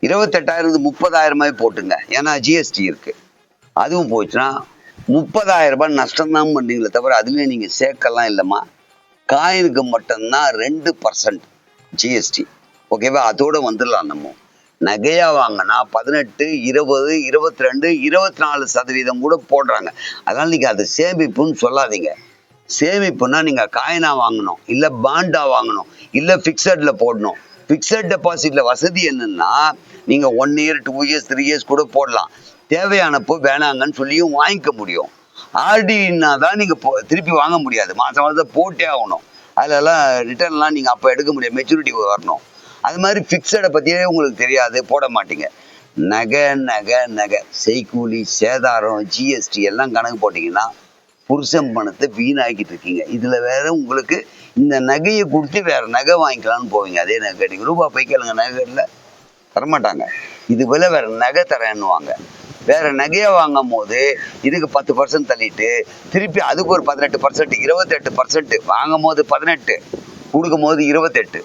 28,000 30,000 போட்டுங்க. ஏன்னா ஜிஎஸ்டி இருக்கு. அதுவும் போச்சுன்னா 30,000 நஷ்டம் தான் பண்ணீங்களே தவிர அதுலேயே நீங்கள் சேர்க்கலாம் இல்லைம்மா. காயினுக்கு மட்டும்தான் 2% ஜிஎஸ்டி. ஓகேவா? அதோட வந்துடலாம். நம்ம நகையா வாங்கினா 18, 20, 22, 24% கூட போடுறாங்க. அதனால நீங்கள் அதை சேமிப்புன்னு சொல்லாதீங்க. சேமிப்புன்னா நீங்கள் காயினா வாங்கணும், இல்லை பாண்டா வாங்கணும், இல்லை ஃபிக்ஸடில் போடணும். ஃபிக்ஸட் டெபாசிட்டில் வசதி என்னன்னா நீங்கள் 1 year 2 years 3 years கூட போடலாம். தேவையானப்போ வேணாங்கன்னு சொல்லியும் வாங்கிக்க முடியும். ஆர்டின்னா தான் நீங்கள் திருப்பி வாங்க முடியாது. மாதம் மாதம் போட்டே ஆகணும். அதிலெல்லாம் ரிட்டர்ன்லாம் நீங்கள் அப்போ எடுக்க முடியாது, மெச்சூரிட்டி வரணும். அது மாதிரி ஃபிக்ஸடை பற்றியே உங்களுக்கு தெரியாது, போட மாட்டீங்க. நகை நகை நகை செய்கூலி சேதாரம் ஜிஎஸ்டி எல்லாம் கணக்கு போட்டிங்கன்னா புருஷன் பணத்தை வீணாக்கிட்டு இருக்கீங்க. இதில் வேற உங்களுக்கு இந்த நகையை கொடுத்து வேற நகை வாங்கிக்கலாம்னு போவீங்க. அதே நகை கேட்டீங்க, ரூபா போய் கேளுங்க, நகையில் தரமாட்டாங்க. இது போல வேற நகை தரேன்னுவாங்க. வேற நகையை வாங்கும் போது இதுக்கு 10% தள்ளிட்டு திருப்பி அதுக்கு ஒரு 18%, 28%. வாங்கும் போது 18, கொடுக்கும் போது 28.